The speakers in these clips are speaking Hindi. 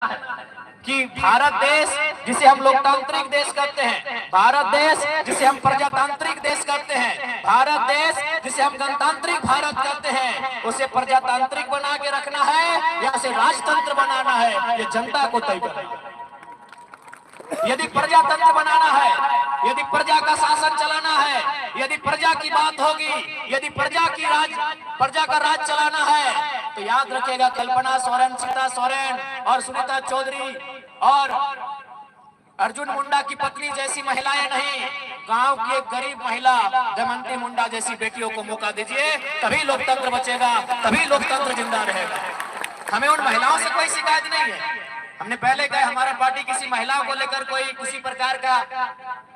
कि भारत देश जिसे हम लोकतांत्रिक देश कहते हैं, भारत देश जिसे हम प्रजातांत्रिक देश कहते हैं, भारत देश जिसे हम गणतांत्रिक भारत कहते हैं, उसे प्रजातांत्रिक बना के रखना है या उसे राजतंत्र बनाना है, ये जनता को तय करना है। यदि प्रजातंत्र बनाना है, यदि प्रजा का शासन चलाना है, यदि प्रजा की बात होगी, यदि प्रजा का राज चलाना है, तो याद रखिएगा कल्पना सोरेन, सीता सोरेन और सुनीता चौधरी और अर्जुन मुंडा की पत्नी जैसी महिलाएं नहीं, गांव की एक गरीब महिला दमयंती मुंडा जैसी बेटियों को मौका दीजिए, तभी लोकतंत्र बचेगा, तभी लोकतंत्र जिंदा रहेगा। हमें उन महिलाओं से कोई शिकायत नहीं है। हमने पहले कहा हमारा पार्टी किसी महिलाओं को लेकर कोई किसी प्रकार का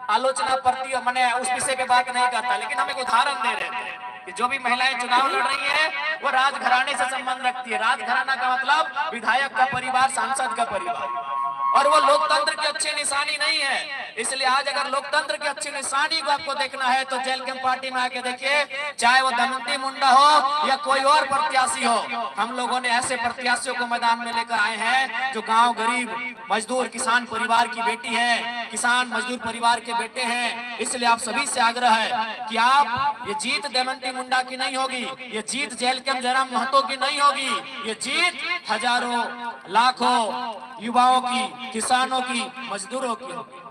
आलोचना प्रति मैंने उस विषय पे बात नहीं करता, लेकिन हम एक उदाहरण दे रहे थे कि जो भी महिलाएं चुनाव लड़ रही है वो राजघराने से संबंध रखती है। राजघराना का मतलब विधायक का परिवार, सांसद का परिवार, और वो लोकतंत्र की अच्छी निशानी नहीं है। इसलिए आज अगर लोकतंत्र की अच्छी निशानी को आपको देखना है तो जेल कैंप पार्टी में आके देखिए, चाहे वो दमयंती मुंडा हो या कोई और प्रत्याशी हो, हम लोगों ने ऐसे प्रत्याशियों को मैदान में लेकर आए हैं जो गांव गरीब मजदूर किसान परिवार की बेटी है, किसान मजदूर परिवार के बेटे हैं। इसलिए आप सभी से आग्रह है कि आप, ये जीत दमयंती मुंडा की नहीं होगी, ये जीत जेल कैंप जयराम महतो की नहीं होगी, ये जीत हजारों लाखों युवाओं की, किसानों की, मजदूरों की होगी।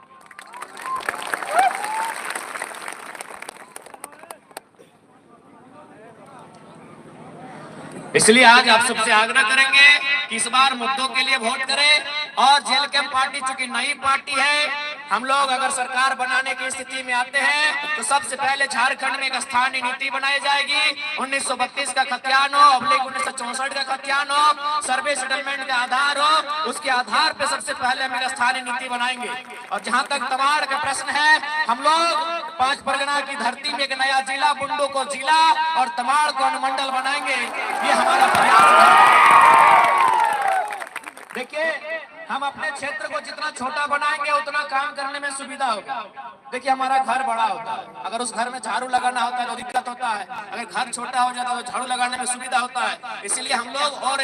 इसलिए आज आप सबसे आग्रह करेंगे कि इस बार मुद्दों के लिए वोट करें। और जेल कैंप पार्टी चूंकि नई पार्टी है, हम लोग अगर सरकार बनाने की स्थिति में आते हैं तो सबसे पहले झारखंड में एक स्थानीय नीति बनाई जाएगी। 1932 का खतियान हो, 1964 का खतियान हो, सर्वे सेटलमेंट का आधार हो, उसके आधार पे सबसे पहले हम एक स्थानीय नीति बनाएंगे। और जहां तक तमाड़ का प्रश्न है, हम लोग 5 परगना की धरती में एक नया जिला, बुंडू को जिला और तमाड़ को अनुमंडल बनाएंगे। ये हमारा प्रयास है। देखिए, हम अपने क्षेत्र को जितना छोटा बनाएंगे उतना काम करने में सुविधा होगी। देखिए, हमारा घर बड़ा होता है, अगर उस घर में झाड़ू लगाना होता है तो दिक्कत होता है, अगर घर छोटा हो जाता है तो झाड़ू लगाने में सुविधा होता है। इसलिए हम लोग और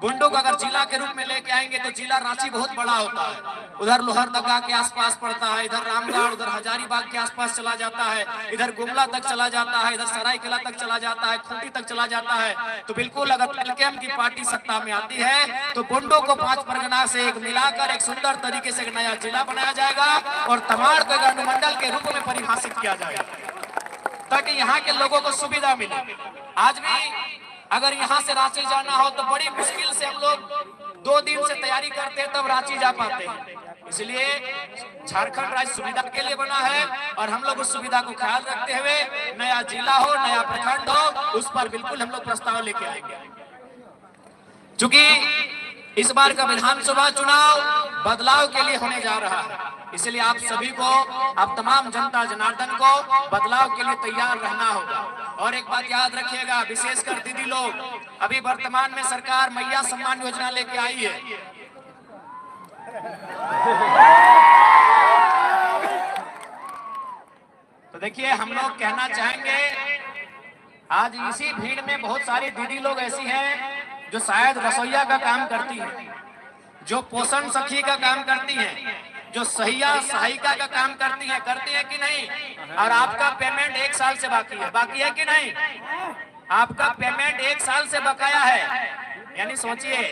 बुंडू को अगर जिला के रूप में लेके आएंगे तो जिला रांची बहुत बड़ा होता है, उधर लोहरदगा के आसपास पड़ता है, इधर रामगढ़, उधर हजारीबाग के आसपास चला जाता है, इधर गुमला तक चला जाता है, इधर सरायकेला तक चला जाता है, खूंटी तक चला जाता है। तो बिल्कुल अगर जेल की पार्टी सत्ता में आती है तो बुंडू को 5 परगना से एक मिलाकर एक सुंदर तरीके से एक नया जिला बनाया जाएगा और तमाड़ को अनुमंडल के रूप में परिभाषित किया जाएगा, ताकि यहाँ के लोगों को सुविधा मिले। आज भी अगर यहाँ से रांची जाना हो तो बड़ी मुश्किल से हम लोग 2 दिन से तैयारी करते हैं तब रांची जा पाते हैं। इसलिए झारखंड राज्य सुविधा के लिए बना है और हम लोग उस सुविधा को ख्याल रखते हुए नया जिला हो, नया प्रखंड हो, उस पर बिल्कुल हम लोग प्रस्ताव लेके आएंगे। चूंकि इस बार का विधानसभा चुनाव बदलाव के लिए होने जा रहा है, इसलिए आप सभी को, आप तमाम जनता जनार्दन को बदलाव के लिए तैयार रहना होगा। और एक बात याद रखिएगा, विशेषकर दीदी लोग, अभी वर्तमान में सरकार मैया सम्मान योजना लेके आई है। तो देखिए, हम लोग कहना चाहेंगे, आज इसी भीड़ में बहुत सारी दीदी लोग ऐसी हैं जो शायद रसोईया का काम करती है, जो पोषण सखी का काम करती है, जो सहायिका का काम करती है कि नहीं? और आपका पेमेंट 1 साल से बाकी है कि नहीं? आपका पेमेंट 1 साल से बकाया है। यानी सोचिए,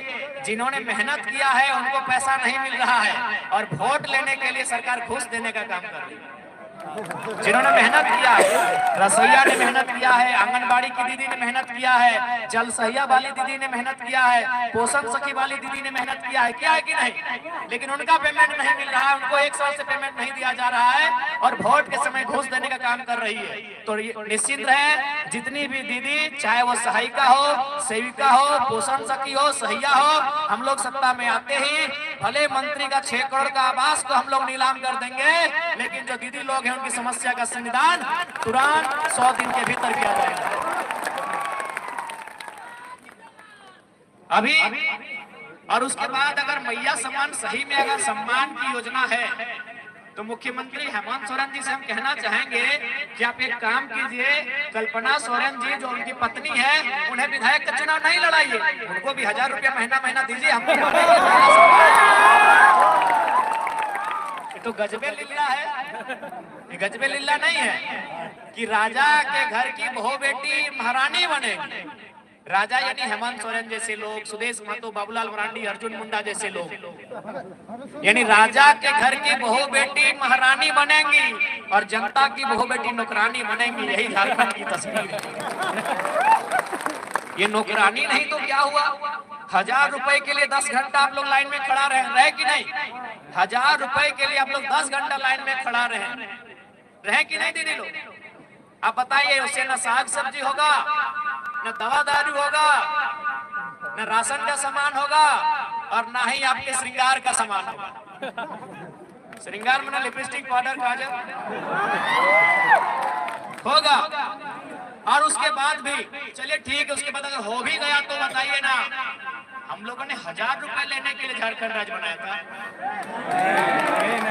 जिन्होंने मेहनत किया है उनको पैसा नहीं मिल रहा है और वोट लेने के लिए सरकार घूस देने का काम कर रही है। जिन्होंने मेहनत किया है, रसोईया ने मेहनत किया है, आंगनबाड़ी की दीदी ने मेहनत किया है, जल सहिया वाली दीदी ने मेहनत किया है, पोषण सखी वाली दीदी ने मेहनत किया है कि नहीं? लेकिन उनका पेमेंट नहीं मिल रहा है, उनको 1 साल से पेमेंट नहीं दिया जा रहा है और वोट के समय घूस देने का काम कर रही है। तो निश्चिंत रहे, जितनी भी दीदी, चाहे वो सहायिका हो, सेविका हो, पोषण सखी हो, सहिया हो, हम लोग सत्ता में आते ही भले मंत्री का 6 करोड़ का आवास को हम लोग नीलाम कर देंगे, लेकिन जो दीदी लोग हैं उनकी समस्या का समाधान तुरंत 100 दिन के भीतर किया जाएगा। अभी और उसके बाद अगर मैया सम्मान सही में अगर सम्मान की योजना है तो मुख्यमंत्री हेमंत सोरेन जी से हम कहना चाहेंगे कि आप एक काम कीजिए, कल्पना सोरेन जी जो उनकी पत्नी है, उन्हें विधायक का चुनाव नहीं लड़ाइए, उनको भी 1000 रुपया महीना दीजिए। हम तो गजबे लीला है, ये गजबे लीला नहीं है कि राजा के घर की बहू बेटी महारानी बनेगी। राजा यानी हेमंत सोरेन जैसे लोग, सुदेश महतो, बाबूलाल मरांडी, अर्जुन मुंडा जैसे लोग, यानी राजा के घर की बहू बेटी महारानी बनेंगी और जनता की बहू बेटी नौकरानी बनेंगी। यही झारखंड की तस्वीर है। ये नौकरानी नहीं तो क्या हुआ? 1000 रुपए के लिए 10 घंटा आप लोग लाइन में खड़ा रहे कि नहीं? 1000 रुपए के लिए आप लोग 10 घंटा लाइन में खड़ा रहे कि नहीं दीदी लोग? आप बताइए, उससे न साग सब्जी होगा, न दवा दारू होगा, न राशन का सामान होगा और ना ही आपके श्रृंगार का सामान होगा। श्रृंगार में लिपस्टिक, पाउडर, काजल होगा। और उसके बाद भी चलिए ठीक है, उसके बाद अगर हो भी गया तो बताइए ना, हम लोगों ने 1000 रुपए लेने के लिए झारखंड राज्य बनाया था।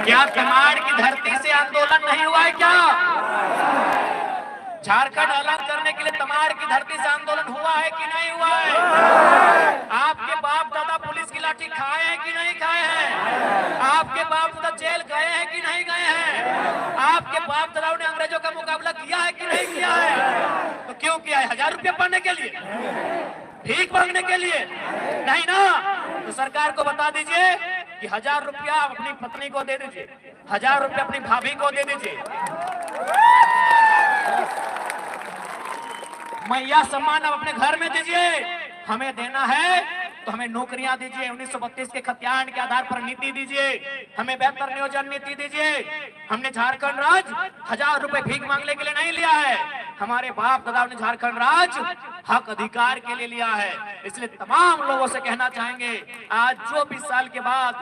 क्या तमाड़ की धरती से आंदोलन नहीं हुआ है? क्या झारखंड अलग करने के लिए तमाड़ की धरती से आंदोलन हुआ है कि नहीं हुआ है? आपके बाप दादा पुलिस की लाठी खाए हैं कि नहीं खाए हैं? आपके बाप दादा जेल गए हैं कि नहीं गए हैं? आपके बाप दादाओं ने अंग्रेजों का मुकाबला किया है कि नहीं किया है? तो क्यों किया है? 1000 रुपये पाने के लिए, भीख मांगने के लिए नहीं ना। तो सरकार को बता दीजिए कि 1000 रुपया अपनी पत्नी को दे दीजिए, 1000 रुपया अपनी भाभी को दे दीजिए। मैया सम्मान अब अपने घर में दीजिए। हमें देना है तो हमें नौकरियां दीजिए, 1932 के खतियान के आधार पर नीति दीजिए, हमें बेहतर नियोजन नीति दीजिए। हमने झारखंड राज्य 1000 रुपए भीख मांगने के लिए नहीं लिया है, हमारे बाप दादा ने झारखंड राज्य हक अधिकार के लिए लिया है। इसलिए तमाम लोगों से कहना चाहेंगे, आज जो 20 साल के बाद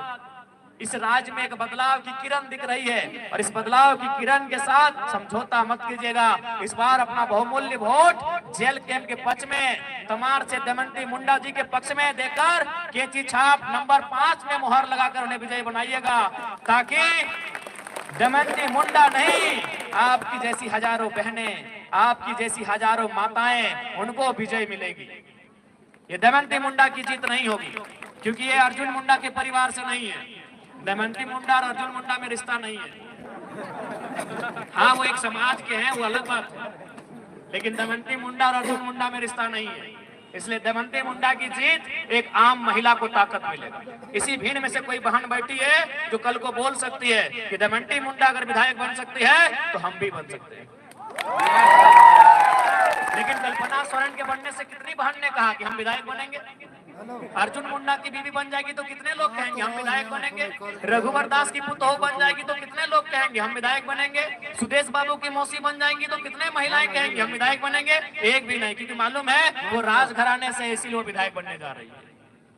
इस राज्य में एक बदलाव की किरण दिख रही है और इस बदलाव की किरण के साथ समझौता मत कीजिएगा। इस बार अपना बहुमूल्य वोट जेल कैंप के पक्ष में, तमाड़ से दमयंती मुंडा जी के पक्ष में देकर कैंची छाप नंबर 5 में मुहर लगाकर उन्हें विजयी बनाइएगा, ताकि दमयंती मुंडा नहीं, आपकी जैसी हजारों बहनें, आपकी जैसी हजारों माताएं, उनको विजय मिलेगी। ये दमयंती मुंडा की जीत नहीं होगी, क्योंकि ये अर्जुन मुंडा के परिवार से नहीं है। दमयंती मुंडा और अर्जुन मुंडा में रिश्ता नहीं है। हाँ, वो एक समाज के हैं, वो अलग बात है, लेकिन दमयंती मुंडा और अर्जुन मुंडा में रिश्ता नहीं है। इसलिए दमयंती मुंडा की जीत एक आम महिला को ताकत मिलेगा। इसी भीड़ में से कोई बहन बैठी है जो कल को बोल सकती है कि दमयंती मुंडा अगर विधायक बन सकती है तो हम भी बन सकते हैं। लेकिन कल्पना सोरेन के बनने से कितनी बहन ने कहा कि हम विधायक बनेंगे? अर्जुन मुंडा की बीवी बन जाएगी तो कितने लोग कहेंगे हम विधायक बनेंगे? रघुवर दास की पुतोह बन जाएगी तो कितने लोग कहेंगे हम विधायक बनेंगे? सुदेश बाबू की मौसी बन जाएंगी तो कितने महिलाएं कहेंगे हम विधायक बनेंगे? एक भी नहीं, क्योंकि मालूम है वो राजघराने से, इसलिए वो विधायक बनने जा रही है।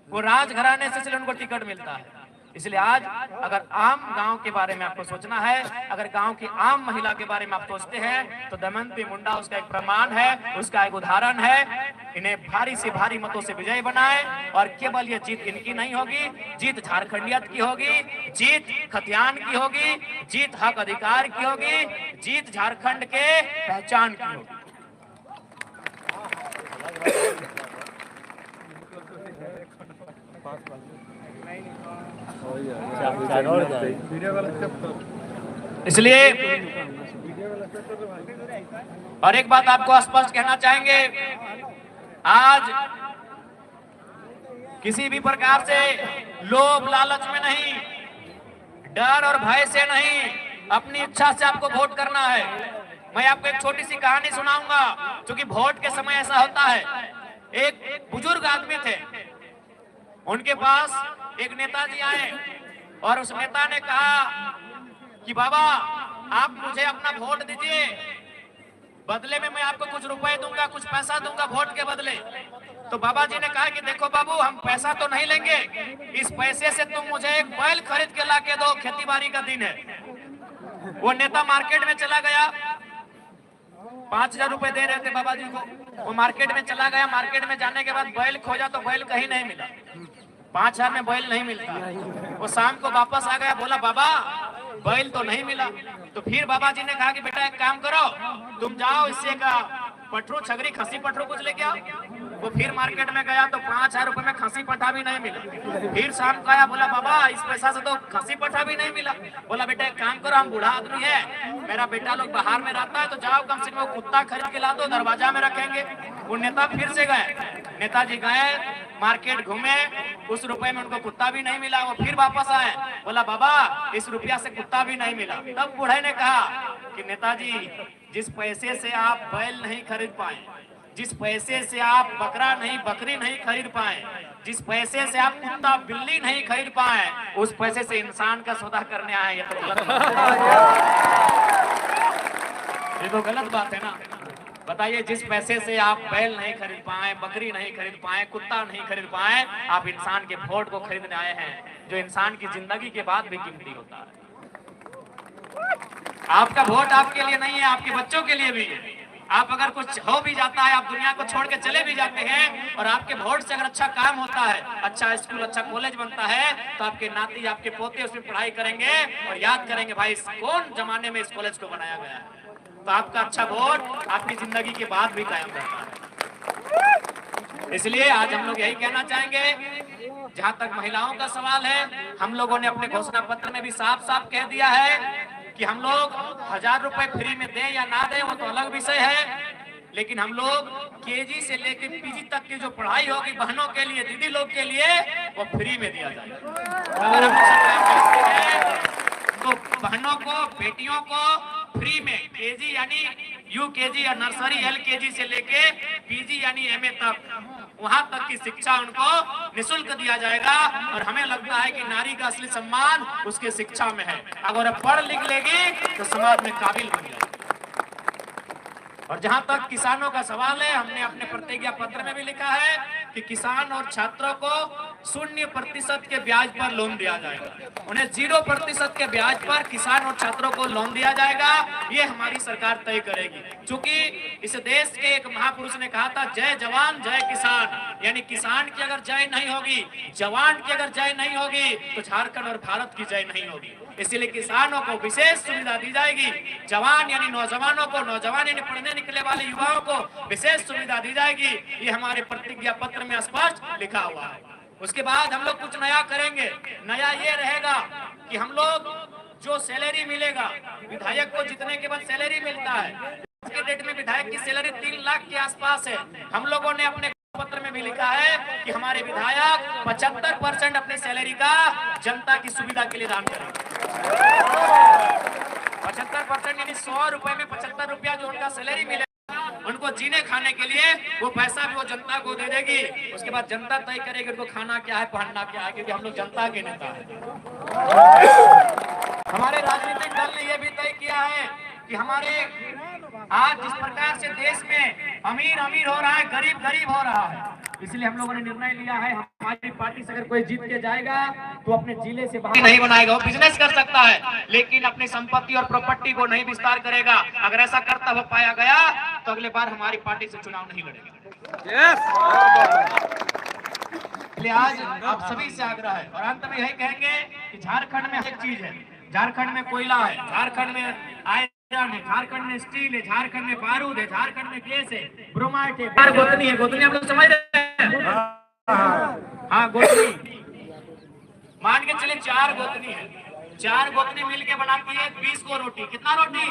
वो राजघराने से इसलिए उनको टिकट मिलता है। इसलिए आज अगर आम गांव के बारे में आपको सोचना है, अगर गांव की आम महिला के बारे में आप सोचते हैं, तो दमयंती मुंडा उसका एक प्रमाण है, उसका एक उदाहरण है। इन्हें भारी से भारी मतों से विजय बनाए और केवल ये जीत इनकी नहीं होगी, जीत झारखंडियत की होगी, जीत खतियान की होगी, जीत हक अधिकार की होगी, जीत झारखंड के पहचान की होगी। इसलिए और एक बात आपको स्पष्ट कहना चाहेंगे, आज किसी भी प्रकार से लोभ लालच में नहीं, डर और भय से नहीं, अपनी इच्छा से आपको वोट करना है। मैं आपको एक छोटी सी कहानी सुनाऊंगा, क्योंकि वोट के समय ऐसा होता है। एक बुजुर्ग आदमी थे, उनके पास एक नेताजी आए और उस नेता ने कहा कि बाबा आप मुझे अपना वोट दीजिए, बदले में मैं आपको कुछ रुपए दूंगा, कुछ पैसा दूंगा वोट के बदले। तो बाबा जी ने कहा कि देखो बाबू, हम पैसा तो नहीं लेंगे, इस पैसे से तुम मुझे एक बैल खरीद के ला के दो, खेती बाड़ी का दिन है। वो नेता मार्केट में चला गया, 5000 रुपए दे रहे थे बाबा जी को। वो मार्केट में चला गया, मार्केट में जाने के बाद बैल खोजा तो बैल कहीं नहीं मिला, 5000 में बैल नहीं मिलता। वो शाम को वापस आ गया, बोला बाबा बैल तो नहीं मिला। तो फिर बाबा जी ने कहा कि बेटा एक काम करो, तुम जाओ इससे का पठरू छगरी खसी पठरू कुछ लेके आओ। वो फिर मार्केट में गया तो 5,000 रुपए में खसी पठा भी नहीं मिला। फिर शाम को आया, बोला बाबा इस पैसा से तो खसी पठा भी नहीं मिला। बोला बेटा एक काम करो, हम बूढ़ा आदमी है, मेरा बेटा लोग बाहर में रहता है, तो जाओ कम से कम कुत्ता खरीद के ला दो, दरवाजा में रखेंगे। वो नेता फिर से गए, नेताजी गए मार्केट घूमे, उस रुपए में उनको कुत्ता भी नहीं मिला। वो फिर वापस आए, बोला बाबा इस रुपया से कुत्ता भी नहीं मिला। तब बूढ़े ने कहा कि नेताजी जिस पैसे से आप बैल नहीं खरीद पाए, जिस पैसे से आप बकरा नहीं बकरी नहीं खरीद पाए, जिस पैसे से आप कुत्ता बिल्ली नहीं खरीद पाए, उस पैसे से इंसान का सौदा करने आए, ये तो गलत बात है। ये तो गलत बात है ना। बताइए जिस पैसे से आप बैल नहीं खरीद पाए, बकरी नहीं खरीद पाए, कुत्ता नहीं खरीद पाए, आप इंसान के वोट को खरीदने आए हैं, जो इंसान की जिंदगी के बाद भी कीमती होता है। आपका वोट आपके लिए नहीं है, आपके बच्चों के लिए भी है। आप अगर कुछ हो भी जाता है, आप दुनिया को छोड़ के चले भी जाते हैं, और आपके वोट से अगर अच्छा काम होता है, अच्छा स्कूल अच्छा कॉलेज बनता है, तो आपके नाती आपके पोते उसमें पढ़ाई करेंगे और याद करेंगे भाई कौन जमाने में इस कॉलेज को बनाया गया है। तो आपका अच्छा वोट आपकी जिंदगी के बाद भी कायम रहता है। इसलिए आज हम लोग यही कहना चाहेंगे, जहां तक महिलाओं का सवाल है, हम लोगों ने अपने घोषणा पत्र में भी साफ साफ कह दिया है कि हम लोग 1,000 रुपए फ्री में दें या ना दें वो तो अलग विषय है, लेकिन हम लोग केजी से लेकर पीजी तक की जो पढ़ाई होगी बहनों के लिए, दीदी लोग के लिए, वो फ्री में दिया जाएगा। अगर हम सरकार हैं तो बहनों को, बेटियों को फ्री में केजी यानी यूकेजी या नर्सरी एलकेजी से लेके पीजी यानी एमए तक, वहां तक की शिक्षा उनको निःशुल्क दिया जाएगा। और हमें लगता है कि नारी का असली सम्मान उसके शिक्षा में है। अगर पढ़ लिख लेगी तो समाज में काबिल बन जाएगी। और जहां तक किसानों का सवाल है, हमने अपने प्रतिज्ञा पत्र में भी लिखा है कि किसान और छात्रों को 0% के ब्याज पर लोन दिया जाएगा। उन्हें 0% के ब्याज पर किसान और छात्रों को लोन दिया जाएगा। ये हमारी सरकार तय करेगी। क्योंकि इस देश के एक महापुरुष ने कहा था, जय जवान जय किसान, यानी किसान की अगर जय नहीं होगी, जवान की अगर जय नहीं होगी, तो झारखंड और भारत की जय नहीं होगी। इसलिए किसानों को विशेष सुविधा दी जाएगी, जवान यानी नौजवानों को, नौजवान यानी पढ़ने निकले वाले युवाओं को विशेष सुविधा दी जाएगी। ये हमारे प्रतिज्ञा पत्र में स्पष्ट लिखा हुआ है। उसके बाद हम लोग कुछ नया करेंगे। नया ये रहेगा कि हम लोग जो सैलरी मिलेगा, विधायक को जितने के बाद सैलरी मिलता है, आज के डेट में विधायक की सैलरी 3 लाख के आसपास है। हम लोगों ने अपने पत्र में भी लिखा है कि हमारे विधायक 75% अपनी सैलरी का जनता की सुविधा के लिए दान करेंगे। 75% यानी 100 रुपए में 75 रुपया जो उनका सैलरी मिलेगा, उनको जीने खाने के लिए वो पैसा भी वो जनता को दे देगी। उसके बाद जनता तय करेगी उनको खाना क्या है, पहनना क्या है, क्योंकि हम लोग जनता के नेता हैं। हमारे राजनीतिक दल ने यह भी तय किया है कि हमारे आज जिस प्रकार से देश में अमीर अमीर हो रहा है, गरीब गरीब हो रहा है, इसलिए हम लोगों ने निर्णय लिया है, हमारी पार्टी से अगर कोई जीत के जाएगा तो अपने जिले से बाहर नहीं बनाएगा। वो बिजनेस कर सकता है लेकिन अपनी संपत्ति और प्रॉपर्टी को नहीं विस्तार करेगा। अगर ऐसा करता हुआ पाया गया तो अगले बार हमारी पार्टी से चुनाव नहीं लड़ेगा। इसलिए आज आप सभी से आग्रह है और अंत में यही कहेंगे कि झारखंड में हर चीज है। झारखंड में कोयला है, झारखंड में आयरन है, झारखंड में स्टील है, झारखंड में बारूद है, झारखंड में गैस है, ब्रोमाइट है, गोतनी है। गोतनी हम लोग समझ रहे हैं? हाँ गोतनी मान के चले 4 गोतनी है। 4 गोतनी मिलके बनाती है 20 को रोटी। कितना रोटी?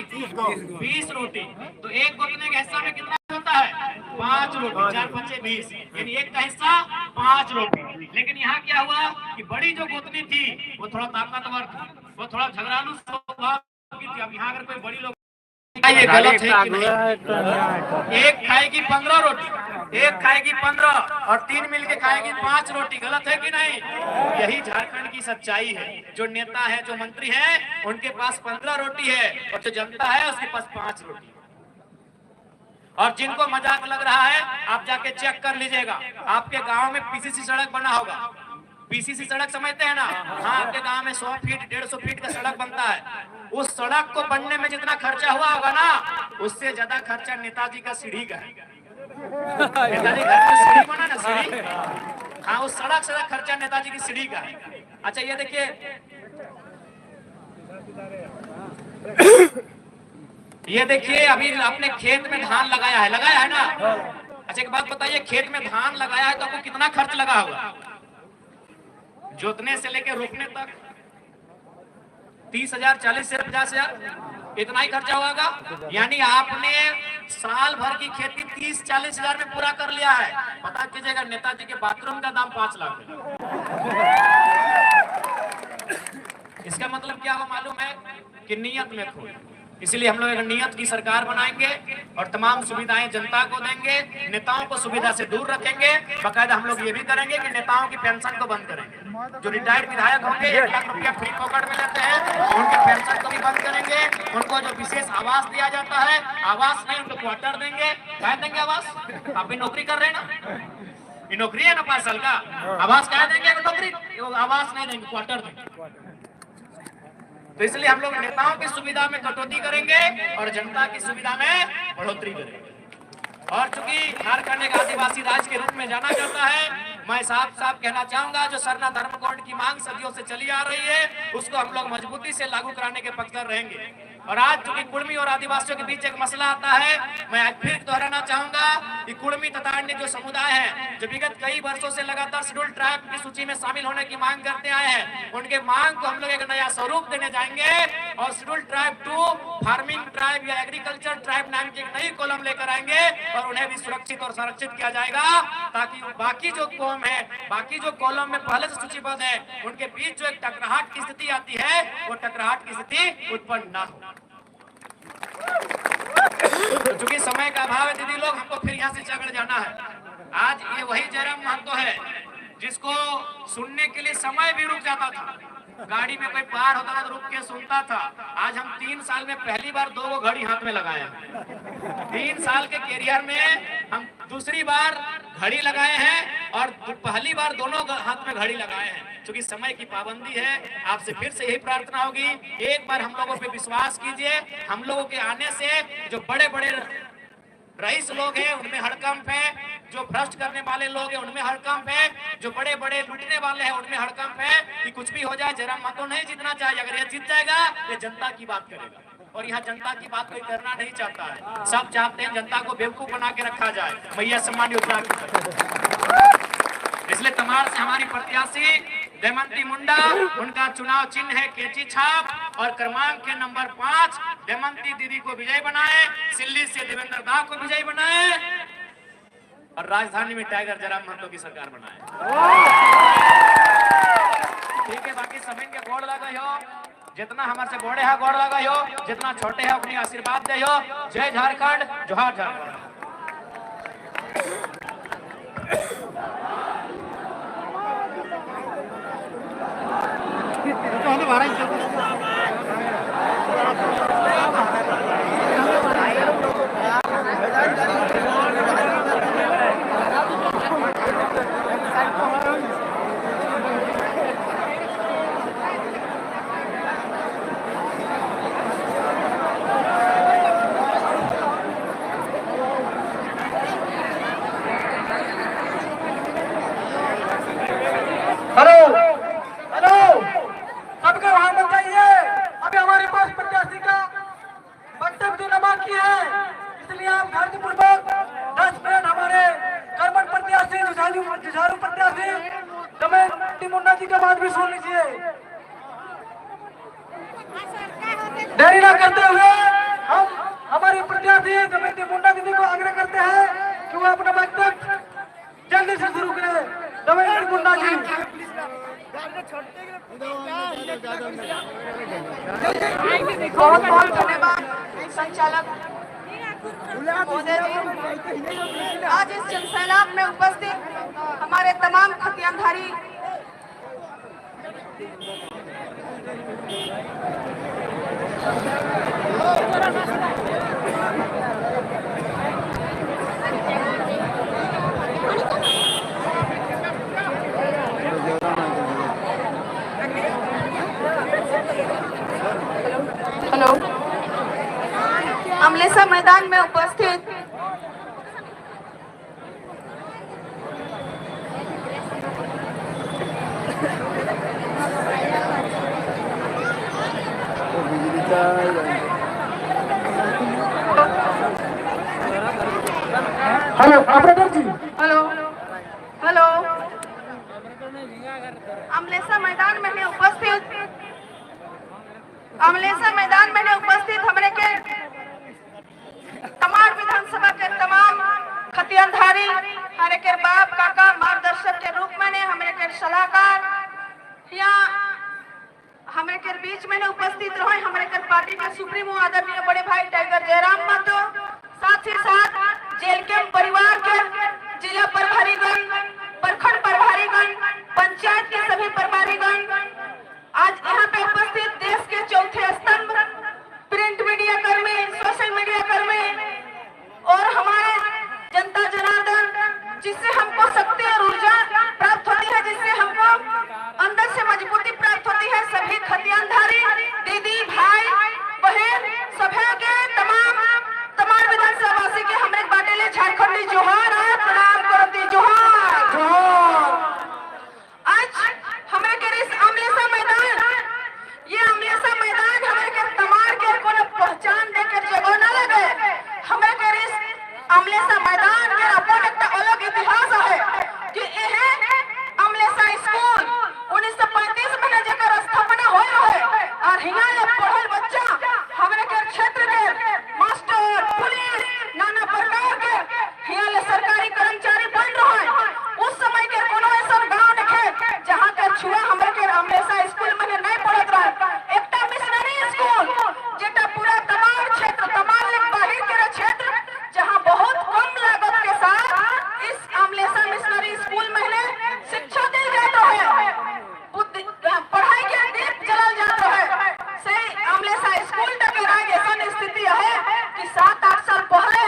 20 रोटी। तो एक गोतनी के हिस्सा में कितना होता है? 5 रोटी। 4 5 20 यानी एक का हिस्सा 5 रोटी। लेकिन यहाँ क्या हुआ कि बड़ी जो गोतनी थी वो थोड़ा ताकतवर थी, वो थोड़ा झगड़ालू स्वभाव की थी। अब यहाँ अगर कोई बड़ी लोग ये गलत है कि नहीं? एक खाएगी 15 रोटी, एक खाएगी 15 और 3 मिलके खाएगी 5 रोटी। गलत है कि नहीं? यही झारखंड की सच्चाई है। जो नेता है, जो मंत्री है, उनके पास 15 रोटी है और जो जनता है उसके पास 5 रोटी। और जिनको मजाक लग रहा है आप जाके चेक कर लीजिएगा। आपके गांव में पीसीसी सड़क बना होगा। पीसीसी सड़क समझते हैं ना? हाँ, आपके गांव में 100 फीट 150 फीट का सड़क बनता है। उस सड़क को बनने में जितना खर्चा हुआ होगा ना, उससे ज्यादा खर्चा नेताजी का सीढ़ी का है। नेताजी घर में सीढ़ी बना ना, सीढ़ी। हाँ, उस सड़क से खर्चा नेताजी की सीढ़ी का है। अच्छा ये देखिए, ये देखिए, अभी आपने खेत में धान लगाया है ना? अच्छा एक बात बताइए, खेत में धान लगाया है तो आपको कितना खर्च लगा होगा? जोतने से लेके रोपने तक 30,000, 40,000, 50,000 इतना ही खर्चा होगा। यानी आपने साल भर की खेती 30-40 हजार में पूरा कर लिया है। पता कीजिएगा, नेताजी के बाथरूम का दाम 5 लाख है। इसका मतलब क्या हुआ मालूम है कि नियत में खो। इसलिए हम लोग एक नियत की सरकार बनाएंगे और तमाम सुविधाएं जनता को देंगे, नेताओं को सुविधा से दूर रखेंगे। बाकायदा हम लोग ये भी करेंगे कि नेताओं की पेंशन को बंद करेंगे। जो रिटायर्ड विधायक होंगे 1 लाख रुपया फ्री पॉकेट में लेते हैं, उनके पेंशन को भी बंद करेंगे। उनको जो विशेष आवास दिया जाता है, आवास नहीं उनको क्वार्टर देंगे। क्या देंगे आवास? आप भी नौकरी कर रहे हैं ना, ये नौकरी है ना 5 साल का, आवास क्या देंगे? नौकरी, आवास नहीं देंगे, क्वार्टर देंगे। तो इसलिए हम लोग नेताओं की सुविधा में कटौती करेंगे और जनता की सुविधा में बढ़ोतरी करेंगे। और चूंकि झारखंड एक आदिवासी राज्य के रूप में जाना जाता है, मैं साफ साफ कहना चाहूंगा, जो सरना धर्म कोड की मांग सदियों से चली आ रही है, उसको हम लोग मजबूती से लागू कराने के पक्षधर रहेंगे। और आज चूंकि कुर्मी और आदिवासियों के बीच एक मसला आता है, मैं आज फिर दोहराना चाहूंगा कि कुर्मी तथा अन्य जो समुदाय है, जो विगत कई वर्षों से लगातार शेड्यूल्ड ट्राइब की सूची में शामिल होने की मांग करते आए हैं, उनके मांग को हम लोग एक नया स्वरूप देने जाएंगे और शेड्यूल्ड ट्राइब 2 फार्मिंग ट्राइब या एग्रीकल्चर ट्राइब नाम की एक नई कॉलम लेकर आएंगे और उन्हें भी सुरक्षित और संरक्षित किया जाएगा, ताकि बाकी जो कौम है, बाकी जो कॉलम में पहले से सूचीबद्ध है, उनके बीच जो एक टकराहट की स्थिति आती है, वो टकराहट की स्थिति उत्पन्न ना हो। चूंकि समय का अभाव है दीदी लोग, हमको फिर यहाँ से चगड़ जाना है। आज ये वही जयराम महतो है जिसको सुनने के लिए समय भी रुक जाता था, गाड़ी में कोई पार होता था तो रुक के सुनता था। आज हम 3 साल में पहली बार 2 घड़ी हाथ में लगाए हैं। 3 साल के कैरियर में हम दूसरी बार घड़ी लगाए हैं और पहली बार दोनों हाथ में घड़ी लगाए हैं। क्योंकि समय की पाबंदी है, आपसे फिर से यही प्रार्थना होगी, एक बार हम लोगों पे विश्वास कीजिए। हम लोगों के आने से जो बड़े बड़े रईस लोग हैं उनमें हड़कंप है, जो भ्रष्ट करने वाले लोग हैं उनमें हड़कंप है, जो बड़े बड़े लूटने वाले हैं उनमें हड़कंप है कि कुछ भी हो जाए जयराम महतो नहीं जीतना चाहिए। अगर ये जीत जाएगा ये जनता की बात करेगा, और यहाँ जनता की बात कोई करना नहीं चाहता है। सब चाहते हैं जनता को बेवकूफ बना के रखा जाए, मैया सम्मान योजना की। इसलिए तमाड़ से हमारी प्रत्याशी दमयंती मुंडा, उनका चुनाव चिन्ह है कैंची छाप और क्रमांक के नंबर 5 दमयंती दीदी को विजय बनाए, सिल्ली से देवेंद्र दा को विजय बनाए और राजधानी में टाइगर जयराम महतो की सरकार बनाए। ठीक है, बाकी सभी के गोड़ लगा हो, जितना हमारे से बड़े है गोड़ लगा हो, जितना छोटे है अपनी आशीर्वाद दे हो। जय झारखंड, जोहार झारखंड। देरी न करते हुए हम हमारी प्रत्याशी दमयंती मुंडा दीदी को आग्रह करते हैं कि वो अपना वक्तव्य जल्दी से शुरू करें। दमयंती मुंडा जी। बहुत बहुत धन्यवाद संचालक महोदय जी। आज इस जनसैलाब में उपस्थित हमारे तमाम खतियानधारी हेलो, अमलेसा मैदान में उपस्थित हेलो ऑपरेटर जी, हेलो हेलो अमलेसा मैदान में उपस्थित हमने के तमाम विधानसभा के तमाम खतियानधारी हमारे के बाप काका मार्गदर्शक के रूप में हमारे के सलाहकार या हमारे के बीच में उपस्थित रहे हमारे के पार्टी के सुप्रीमो आदरणीय बड़े भाई टाइगर जयराम महतो, साथ ही साथ जेल के परिवार के जिला प्रभारीगण, प्रखंड प्रभारीगण, पंचायत के सभी प्रभारीगण, आज यहाँ पे उपस्थित देश के चौथे स्तंभ प्रिंट मीडिया कर्मी, सोशल मीडिया कर्मी और हमारे जनता जनार्दन, जिससे हमको शक्ति और ऊर्जा प्राप्त होती है, जिससे हमको अंदर से मजबूती प्राप्त होती है। सभी खतियानधारी दीदी भाई बहन सभी के तमाम विधानसभावासी के हमरे बाटेले झारखंडी जोहार और प्रणाम करती जोहार। आज हमारे के इस अमलेसा मैदान, ये अमलेसा मैदान हमारे के तमार के कोनो पहचान देकर जगह न लगे। हमारे के इस अमलेसा मैदान के अपन एक अलग इतिहास है कि यह अमलेसा स्कूल 1935 में जकर स्थापना हो रहे और हिया ले पढ़ल बच्चा हमारे के क्षेत्र के मास्टर, पुलिस, नाना प्रकार के हिया ले सरकारी कर्मचारी बन रहे। उस समय के कोनो ऐसा गांव देखे जहां के छुआ हमारे के अमलेसा स्कूल में नहीं पढ़त रहे। एकटा मिशनरी स्कूल जेटा पूरा तमाम क्षेत्र, तमाम ले बाहर के क्षेत्र, जहां बहुत कम लागत के साथ इस अमलेसा मिशनरी स्कूल में शिक्षा दी जाता है, पढ़ाई के दीप जलाल जाता है। सही अमलेसा स्कूल तक ऐसा स्थिति है कि 7-8 साल पहले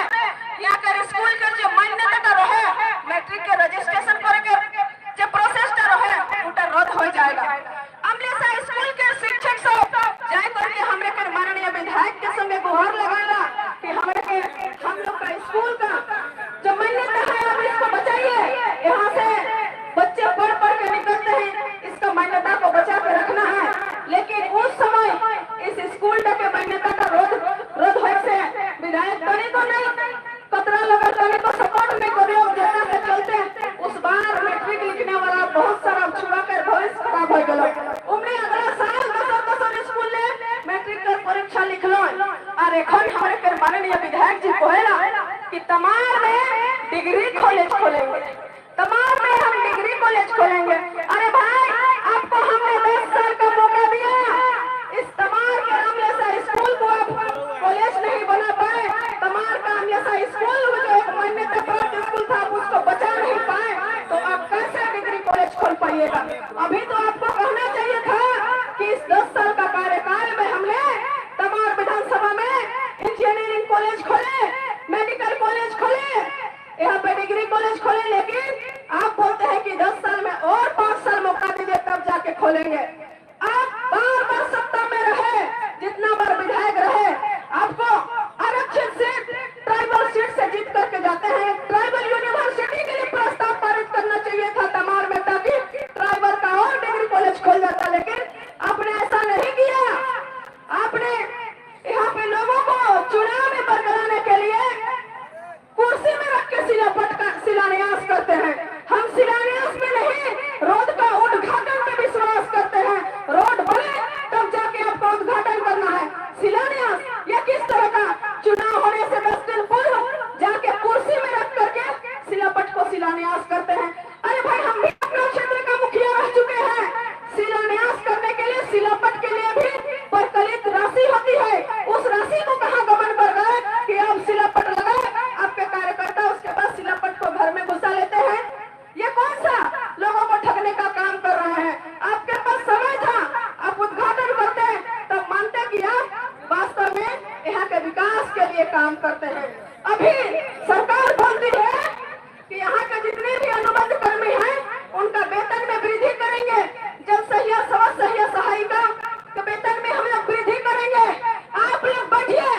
यहाँ के स्कूल के जो मान्यता का रहे, मैट्रिक के रजिस्ट्रेशन करे के जो प्रोसेस का रहे उटा रद्द हो जाएगा। अमलेसा स्कूल के शिक्षक सब जाए करके हमरे के माननीय विधायक के संगे गुहार लगाएगा कि हमरे के हम लोग का स्कूल का जो मान्यता है आप इसको बचाइए। यहाँ से बच्चे पढ़ के निकलते हैं, इसका मान्यता को बचा के रखना है। लेकिन उस समय इस स्कूल के मान्यता का रद्द हो से विधायक तनी को नहीं कतरा लगा, तनी को सपोर्ट में करियो, जेना के चलते उस बार मैट्रिक लिखने वाला बहुत सारा छुआ के भविष्य खराब हो गलो। उमने अगला साल 10 स्कूल ने मैट्रिक के परीक्षा लिखलो और एखन हमारे के माननीय विधायक जी कहेला कि तमार में डिग्री कॉलेज खोलेंगे, तमाम में हम डिग्री कॉलेज खोलेंगे। अरे भाई, आपको हमने 10 साल का मौका दिया, इस तमार के अमलेसा स्कूल को आप कॉलेज नहीं बना पाए, तमार का अमलेसा स्कूल जो एक मान्यता प्राप्त स्कूल था उसको बचा नहीं पाए, तो आप कैसे डिग्री कॉलेज खोल पाइएगा? अभी तो आपको कहना चाहिए था कि इस 10 साल का कार्यकाल में हमने तमार विधानसभा में इंजीनियरिंग कॉलेज खोले, मेडिकल कॉलेज खोले, यहाँ पे डिग्री कॉलेज खोले। लेकिन आप बोलते हैं कि 10 साल में और 5 साल मौका दीजिए तब जाके खोलेंगे। आप बार सत्ता में रहे, जितना बार विधायक रहे, आपको आरक्षित सीट, ट्राइबल सीट से जीत करके जाते हैं। ट्राइबल यूनिवर्सिटी के लिए प्रस्ताव पारित करना चाहिए था तमार में, ताकि ट्राइबल का और डिग्री कॉलेज खोल जाता, लेकिन आपने ऐसा नहीं किया। आपने यहाँ पे लोगों को चुनाव में बरकराने के लिए कुर्सी में रख के शिलान्यास करते हैं। हम शिलान्यास में नहीं, रोड का उद्घाटन में विश्वास करते हैं। रोड बने तब जाके आपको उद्घाटन करना है। शिलान्यास या किस तरह का चुनाव होने से 10 दिन पूर्व जाके कुर्सी में रख करके शिलापट को शिलान्यास करते हैं। अरे भाई, हम भी अपने क्षेत्र का मुखिया रह चुके हैं। शिलान्यास करने के लिए, शिलापट के लिए भी परिकलित राशि होती है। उस राशि को कहाँ गमन कर गए कि आप शिलापट लगाए, आपके कार्यकर्ता उसके बाद शिलापट को घर में घुसा लेते हैं। ये कौन सा लोगों को ठगने का काम कर रहे हैं? आपके पास समय था, आप उद्घाटन करते तब मानते कि आप वास्तव में यहाँ के विकास के लिए काम करते हैं। अभी सरकार बोलती है कि यहाँ के जितने भी अनुबंध कर्मी हैं उनका वेतन में वृद्धि करेंगे। जब सहिया सहायिका के वेतन में हम लोग वृद्धि करेंगे। आप लोग बैठिए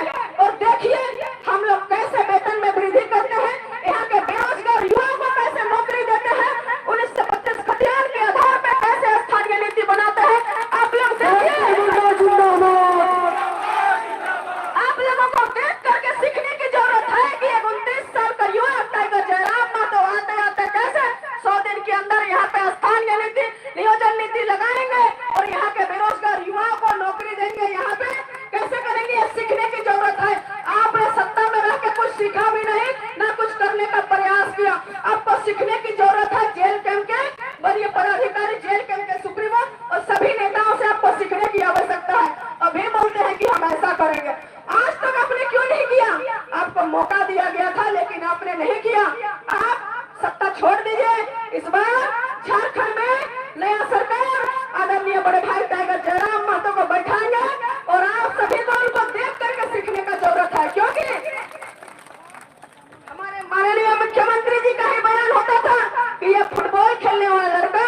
और देखिए हम लोग कैसे वेतन में वृद्धि करते हैं, यहाँ के बेरोजगार युवाओं को कैसे नौकरी देते हैं, 1925 खतियान के आधार पर कैसे स्थानीय नीति बनाते हैं। आप लोग देखिए, आप लोगों को देख करके सीखने की जरूरत आपने नहीं किया। आप सत्ता छोड़ दीजिए। इस बार झारखंड में नया सरकार आदरणीय बड़े भाई टाइगर जयराम महतो को बैठाएंगे और आप सभी को उनको देख करके सीखने का जरूरत है, क्योंकि हमारे माननीय मुख्यमंत्री जी का ही बयान होता था कि ये फुटबॉल खेलने वाला लड़का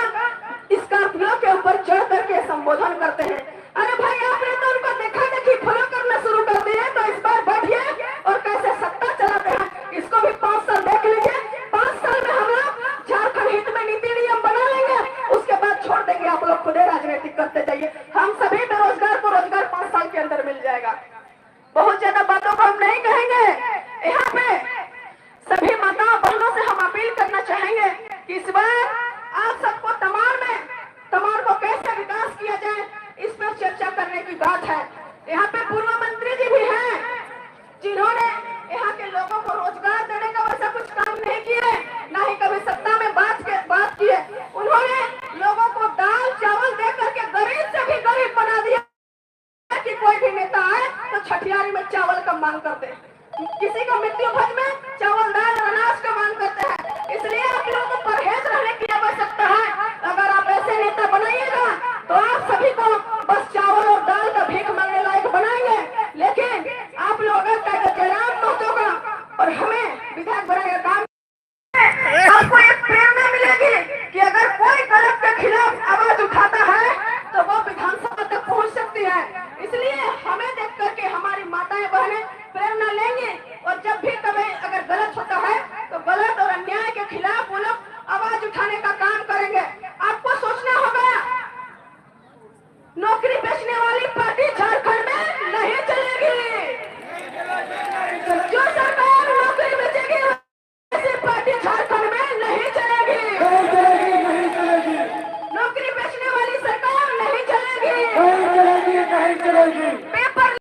स्कॉर्पियो के ऊपर चढ़ करके संबोधन करते हैं। अरे भाई, आपने तो उनको देखा देखी फॉलो करना शुरू कर दिए, तो इस बार बैठिए और कैसे सत्ता चलाते हैं इसको भी 5 साल देख लीजिए। 5 साल में हम लोग झारखंड हित में नीति नियम बना लेंगे, उसके बाद छोड़ देंगे। आप लोग खुद राजनीतिक करते जाइए। हम सभी बेरोजगार को रोजगार 5 साल के अंदर मिल जाएगा। बहुत ज्यादा बातों को हम नहीं कहेंगे। यहाँ पे सभी माताओं बहनों से हम अपील करना चाहेंगे कि इस बार आप सबको तमार को कैसे विकास किया जाए, इस पर चर्चा करने की बात है। यहाँ पे पूर्व मंत्री जी भी हैं जिन्होंने यहाँ के लोगों को रोजगार देने का वैसा कुछ काम नहीं किए, ना ही कभी सत्ता में बात किए। उन्होंने लोगों को दाल चावल दे करके गरीब से भी गरीब बना दिया कि कोई भी नेता आए तो छठियारी में चावल का मांग करते, किसी को मृत्यु भोज में चावल दाल और अनाज का मांग करते हैं। इसलिए आप लोगों को परहेज रहने की आवश्यकता है। अगर आप ऐसे नेता बनाइएगा तो आप सभी को